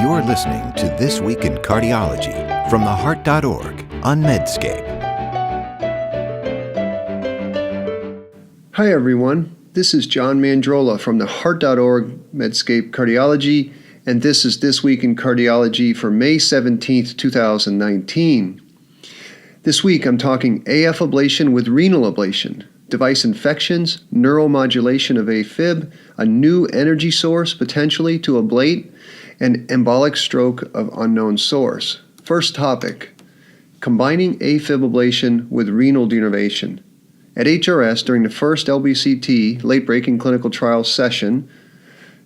You're listening to This Week in Cardiology from theheart.org on Medscape. Hi everyone, this is John Mandrola from theheart.org Medscape Cardiology, and this is This Week in Cardiology for May 17th, 2019. This week I'm talking AF ablation with renal ablation, device infections, neuromodulation of AFib, a new energy source potentially to ablate, and embolic stroke of unknown source. First topic, combining AFib ablation with renal denervation. At HRS, during the first LBCT, late-breaking clinical trial session,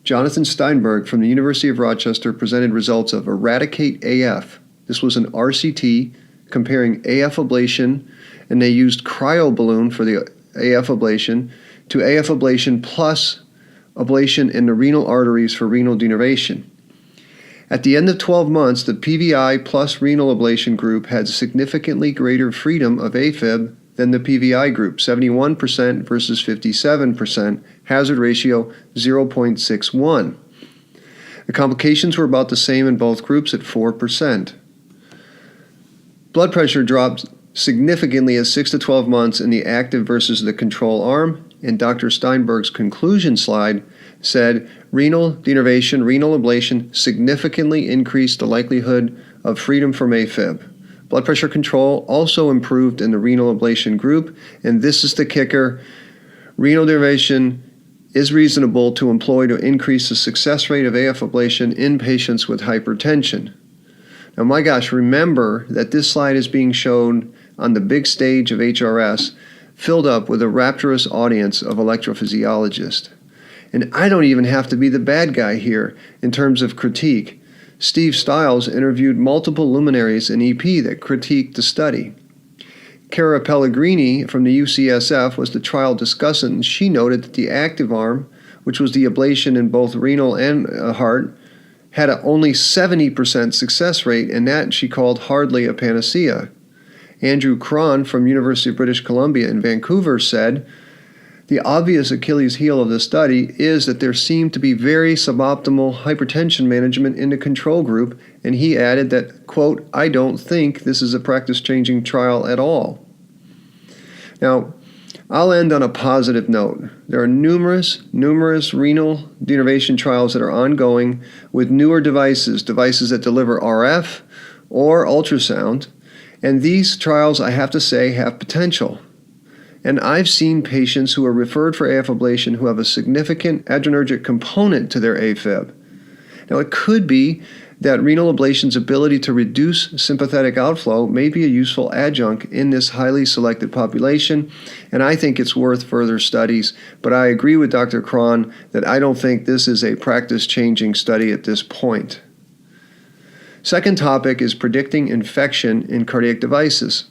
Jonathan Steinberg from the University of Rochester presented results of Eradicate AF. This was an RCT comparing AF ablation, and they used cryoballoon for the AF ablation, to AF ablation plus ablation in the renal arteries for renal denervation. At the end of 12 months, the PVI plus renal ablation group had significantly greater freedom of AFib than the PVI group, 71% versus 57%, hazard ratio 0.61. The complications were about the same in both groups at 4%. Blood pressure dropped significantly at 6 to 12 months in the active versus the control arm, and Dr. Steinberg's conclusion slide said renal denervation, renal ablation significantly increased the likelihood of freedom from AFib. Blood pressure control also improved in the renal ablation group, and this is the kicker. Renal denervation is reasonable to employ to increase the success rate of AF ablation in patients with hypertension. Now, my gosh, remember that this slide is being shown on the big stage of HRS, filled up with a rapturous audience of electrophysiologists. And I don't even have to be the bad guy here in terms of critique. Steve Stiles interviewed multiple luminaries in EP that critiqued the study. Cara Pellegrini from the UCSF was the trial discussant, and she noted that the active arm, which was the ablation in both renal and heart, had a only 70% success rate, and that she called hardly a panacea. Andrew Cron from University of British Columbia in Vancouver said, the obvious Achilles heel of the study is that there seemed to be very suboptimal hypertension management in the control group, and he added that, quote, I don't think this is a practice-changing trial at all. Now, I'll end on a positive note. There are numerous renal denervation trials that are ongoing with newer devices that deliver RF or ultrasound, and these trials, I have to say, have potential. And I've seen patients who are referred for AF ablation who have a significant adrenergic component to their AFib. Now, it could be that renal ablation's ability to reduce sympathetic outflow may be a useful adjunct in this highly selected population, and I think it's worth further studies, but I agree with Dr. Cron that I don't think this is a practice-changing study at this point. Second topic is predicting infection in cardiac devices.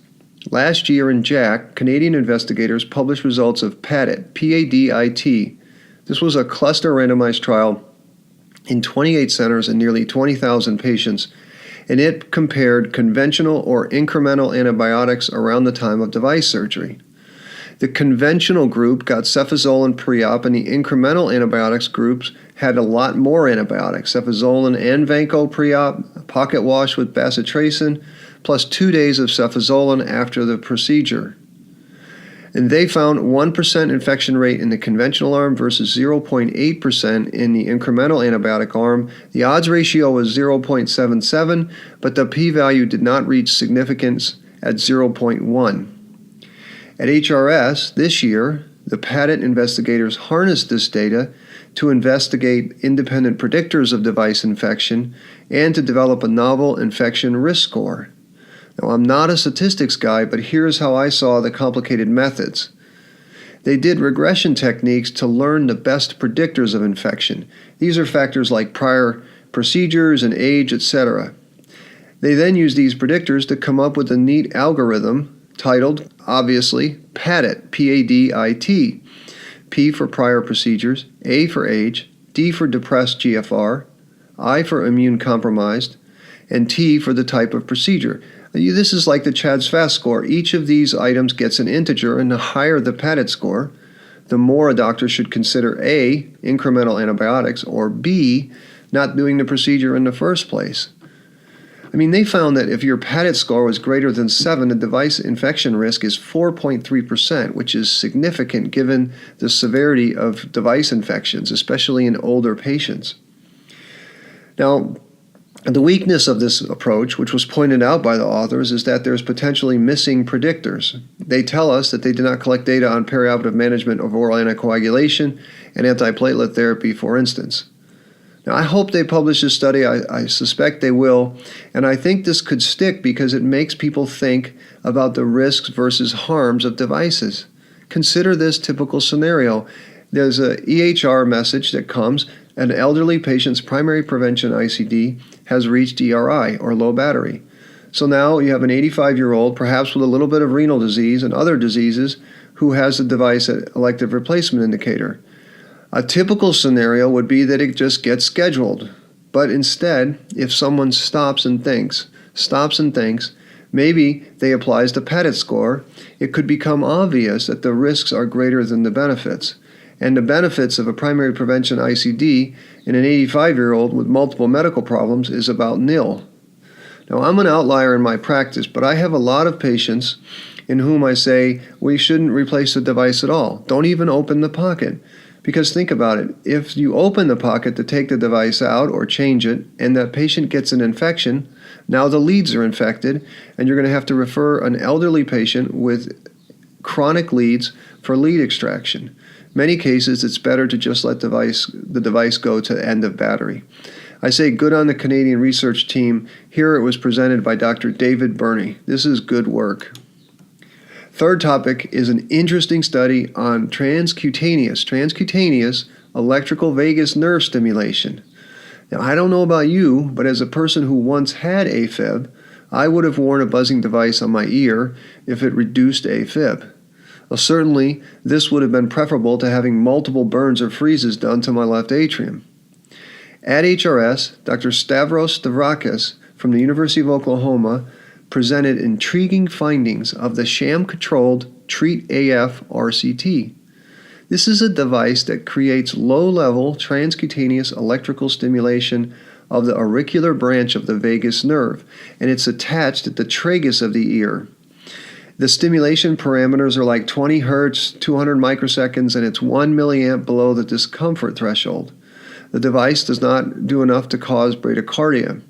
Last year in JACC, Canadian investigators published results of PADIT, P-A-D-I-T. This was a cluster randomized trial in 28 centers and nearly 20,000 patients, and it compared conventional or incremental antibiotics around the time of device surgery. The conventional group got cefazolin pre-op, and the incremental antibiotics groups had a lot more antibiotics, cefazolin and vanco pre-op, pocket wash with bacitracin, plus 2 days of cefazolin after the procedure. And they found 1% infection rate in the conventional arm versus 0.8% in the incremental antibiotic arm. The odds ratio was 0.77, but the p-value did not reach significance at 0.1. At HRS this year, the PADIT investigators harnessed this data to investigate independent predictors of device infection and to develop a novel infection risk score. Now, I'm not a statistics guy, but here's how I saw the complicated methods. They did regression techniques to learn the best predictors of infection. These are factors like prior procedures and age, etc. They then used these predictors to come up with a neat algorithm titled, obviously, PADIT, P-A-D-I-T. P for prior procedures, A for age, D for depressed GFR, I for immune compromised, and T for the type of procedure. This is like the CHA2DS2-VASc score. Each of these items gets an integer, and the higher the PADIT score, the more a doctor should consider A, incremental antibiotics, or B, not doing the procedure in the first place. I mean, they found that if your PADIT score was greater than 7, the device infection risk is 4.3%, which is significant given the severity of device infections, especially in older patients. Now, the weakness of this approach, which was pointed out by the authors, is that there's potentially missing predictors. They tell us that they did not collect data on perioperative management of oral anticoagulation and antiplatelet therapy, for instance. Now, I hope they publish this study. I suspect they will, and I think this could stick because it makes people think about the risks versus harms of devices. Consider this typical scenario. There's a EHR message that comes. An elderly patient's primary prevention ICD has reached ERI, or low battery. So now you have an 85-year-old, perhaps with a little bit of renal disease and other diseases, who has the device at elective replacement indicator. A typical scenario would be that it just gets scheduled. But instead, if someone stops and thinks, maybe they applies the PADIT score, it could become obvious that the risks are greater than the benefits. And the benefits of a primary prevention ICD in an 85-year-old with multiple medical problems is about nil. Now, I'm an outlier in my practice, but I have a lot of patients in whom I say, we shouldn't replace the device at all. Don't even open the pocket. Because think about it, if you open the pocket to take the device out or change it, and that patient gets an infection, now the leads are infected, and you're going to have to refer an elderly patient with chronic leads for lead extraction. Many cases, it's better to just let the device go to end of battery. I say good on the Canadian research team. Here it was presented by Dr. David Burney. This is good work. Third topic is an interesting study on transcutaneous electrical vagus nerve stimulation. Now, I don't know about you, but as a person who once had AFib, I would have worn a buzzing device on my ear if it reduced AFib. Well, certainly, this would have been preferable to having multiple burns or freezes done to my left atrium. At HRS, Dr. Stavros Stavrakis from the University of Oklahoma presented intriguing findings of the sham-controlled Treat AF RCT. This is a device that creates low-level transcutaneous electrical stimulation of the auricular branch of the vagus nerve, and it's attached at the tragus of the ear. The stimulation parameters are like 20 hertz, 200 microseconds, and it's 1 milliamp below the discomfort threshold. The device does not do enough to cause bradycardia.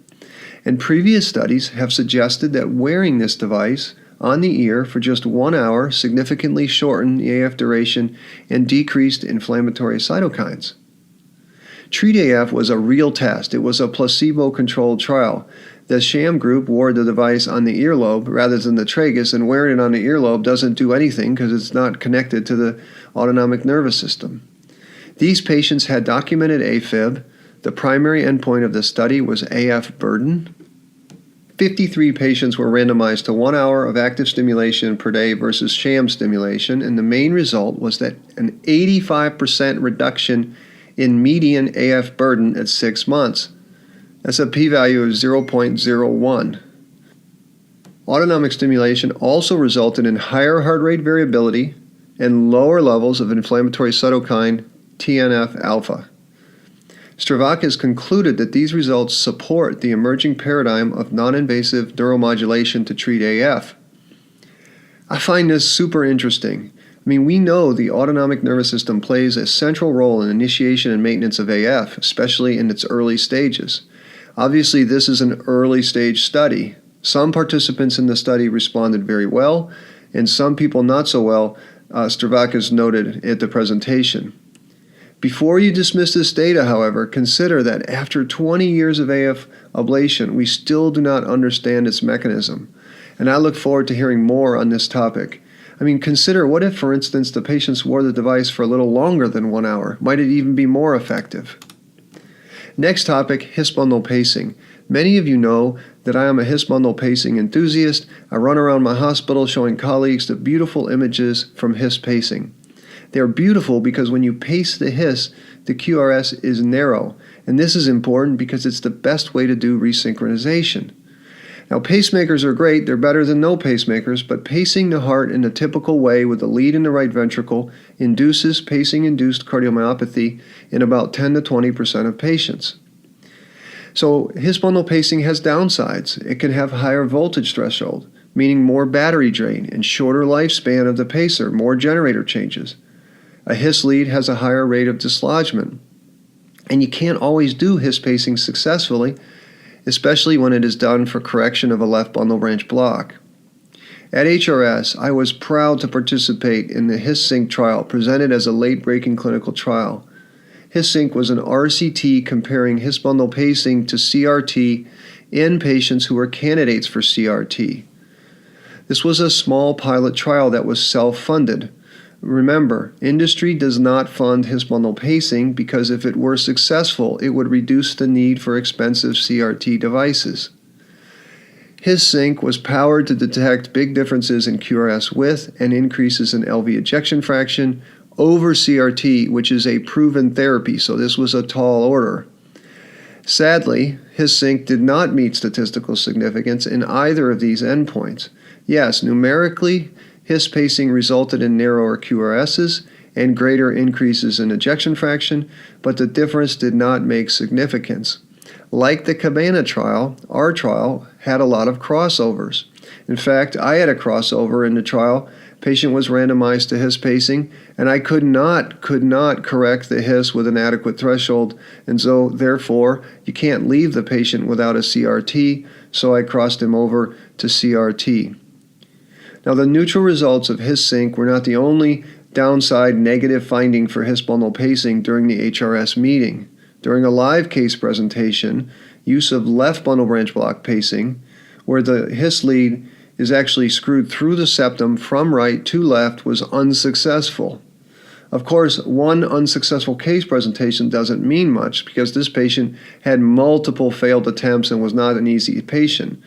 And previous studies have suggested that wearing this device on the ear for just 1 hour significantly shortened the AF duration and decreased inflammatory cytokines. Treat AF was a real test. It was a placebo-controlled trial. The sham group wore the device on the earlobe rather than the tragus, and wearing it on the earlobe doesn't do anything because it's not connected to the autonomic nervous system. These patients had documented AFib. The primary endpoint of the study was AF burden. 53 patients were randomized to 1 hour of active stimulation per day versus sham stimulation, and the main result was that an 85% reduction in median AF burden at 6 months. That's a p-value of 0.01. Autonomic stimulation also resulted in higher heart rate variability and lower levels of inflammatory cytokine TNF-alpha. Stavrakis concluded that these results support the emerging paradigm of non-invasive neuromodulation to treat AF. I find this super interesting. I mean, we know the autonomic nervous system plays a central role in initiation and maintenance of AF, especially in its early stages. Obviously, this is an early stage study. Some participants in the study responded very well, and some people not so well, Stavrakis noted at the presentation. Before you dismiss this data, however, consider that after 20 years of AF ablation, we still do not understand its mechanism. And I look forward to hearing more on this topic. I mean, consider what if, for instance, the patients wore the device for a little longer than 1 hour? Might it even be more effective? Next topic, His bundle pacing. Many of you know that I am a His bundle pacing enthusiast. I run around my hospital showing colleagues the beautiful images from His pacing. They are beautiful because when you pace the His, the QRS is narrow, and this is important because it's the best way to do resynchronization. Now, pacemakers are great. They're better than no pacemakers, but pacing the heart in a typical way with the lead in the right ventricle induces pacing-induced cardiomyopathy in about 10 to 20% of patients. So his bundle pacing has downsides. It can have higher voltage threshold, meaning more battery drain and shorter lifespan of the pacer, more generator changes. A His lead has a higher rate of dislodgement. And you can't always do His pacing successfully, especially when it is done for correction of a left bundle branch block. At HRS, I was proud to participate in the HIS-SYNC trial presented as a late-breaking clinical trial. HIS-SYNC was an RCT comparing His bundle pacing to CRT in patients who were candidates for CRT. This was a small pilot trial that was self-funded. Remember, industry does not fund His bundle pacing because if it were successful, it would reduce the need for expensive CRT devices. HIS-SYNC was powered to detect big differences in QRS width and increases in LV ejection fraction over CRT, which is a proven therapy, so this was a tall order. Sadly, HIS-SYNC did not meet statistical significance in either of these endpoints. Yes, numerically, His pacing resulted in narrower QRSs and greater increases in ejection fraction, but the difference did not make significance. Like the Cabana trial, our trial had a lot of crossovers. In fact, I had a crossover in the trial. Patient was randomized to His pacing, and I could not correct the His with an adequate threshold, and so therefore you can't leave the patient without a CRT, so I crossed him over to CRT. Now, the neutral results of HIS-SYNC were not the only downside negative finding for His bundle pacing during the HRS meeting. During a live case presentation, use of left bundle branch block pacing, where the His lead is actually screwed through the septum from right to left, was unsuccessful. Of course, one unsuccessful case presentation doesn't mean much because this patient had multiple failed attempts and was not an easy patient.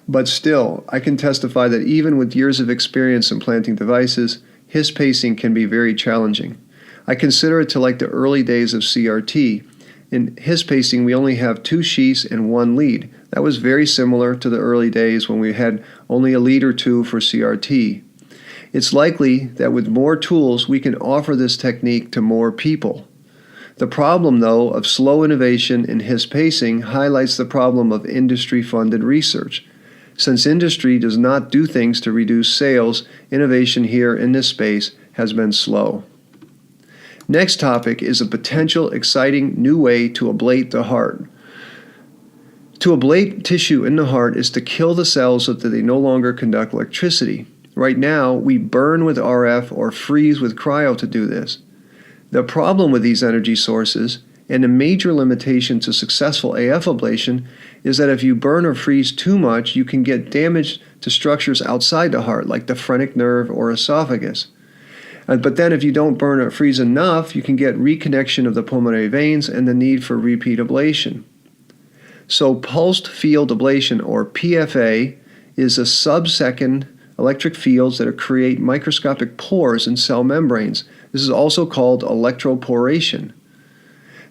But still, I can testify that even with years of experience implanting devices, His pacing can be very challenging. I consider it to like the early days of CRT. In His pacing, we only have 2 sheaths and 1 lead. That was very similar to the early days when we had only a lead or 2 for CRT. It's likely that with more tools, we can offer this technique to more people. The problem, though, of slow innovation in His pacing highlights the problem of industry-funded research. Since industry does not do things to reduce sales, innovation here in this space has been slow. Next topic is a potential exciting new way to ablate the heart. To ablate tissue in the heart is to kill the cells so that they no longer conduct electricity. Right now, we burn with RF or freeze with cryo to do this. The problem with these energy sources, and a major limitation to successful AF ablation, is that if you burn or freeze too much, you can get damage to structures outside the heart, like the phrenic nerve or esophagus. But then if you don't burn or freeze enough, you can get reconnection of the pulmonary veins and the need for repeat ablation. So pulsed field ablation, or PFA, is a sub-second electric fields that create microscopic pores in cell membranes. This is also called electroporation.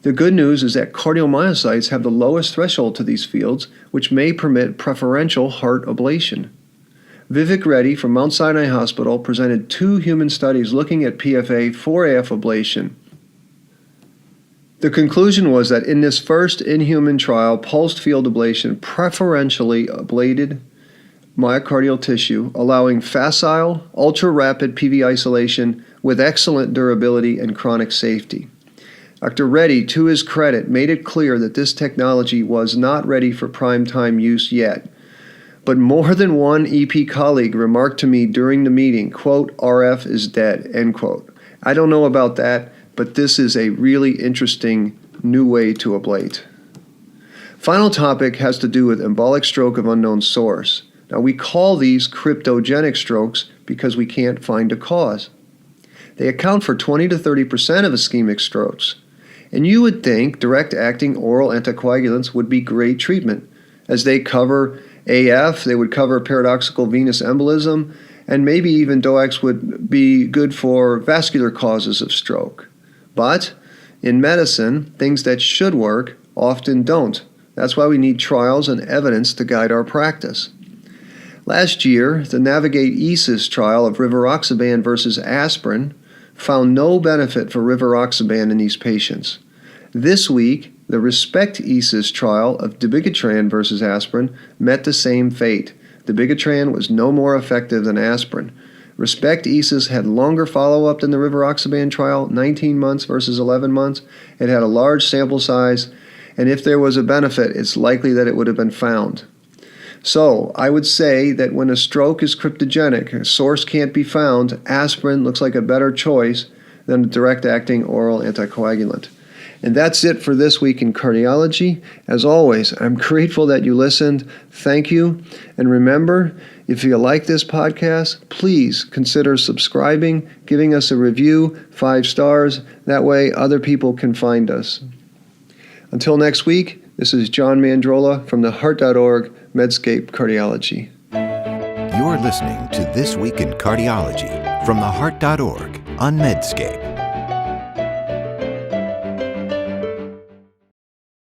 The good news is that cardiomyocytes have the lowest threshold to these fields, which may permit preferential heart ablation. Vivek Reddy from Mount Sinai Hospital presented 2 human studies looking at PFA for AF ablation. The conclusion was that in this first in-human trial, pulsed field ablation preferentially ablated myocardial tissue, allowing facile, ultra-rapid PV isolation with excellent durability and chronic safety. Dr. Reddy, to his credit, made it clear that this technology was not ready for prime-time use yet. But more than one EP colleague remarked to me during the meeting, quote, "RF is dead," end quote. I don't know about that, but this is a really interesting new way to ablate. Final topic has to do with embolic stroke of unknown source. Now, we call these cryptogenic strokes because we can't find a cause. They account for 20 to 30% of ischemic strokes. And you would think direct-acting oral anticoagulants would be great treatment, as they cover AF, they would cover paradoxical venous embolism, and maybe even DOACs would be good for vascular causes of stroke. But in medicine, things that should work often don't. That's why we need trials and evidence to guide our practice. Last year, the Navigate ESIS trial of rivaroxaban versus aspirin found no benefit for rivaroxaban in these patients. This week, The RESPECT-ESUS trial of dabigatran versus aspirin met the same fate. Dabigatran was no more effective than aspirin. RESPECT-ESUS had longer follow-up than the rivaroxaban trial, 19 months versus 11 months. It had a large sample size, and if there was a benefit, it's likely that it would have been found. So, I would say that when a stroke is cryptogenic, a source can't be found, aspirin looks like a better choice than a direct-acting oral anticoagulant. And that's it for this week in cardiology. As always, I'm grateful that you listened. Thank you. And remember, if you like this podcast, please consider subscribing, giving us a review, 5 stars. That way other people can find us. Until next week, this is John Mandrola from the Heart.org Medscape Cardiology. You're listening to This Week in Cardiology from the Heart.org on Medscape.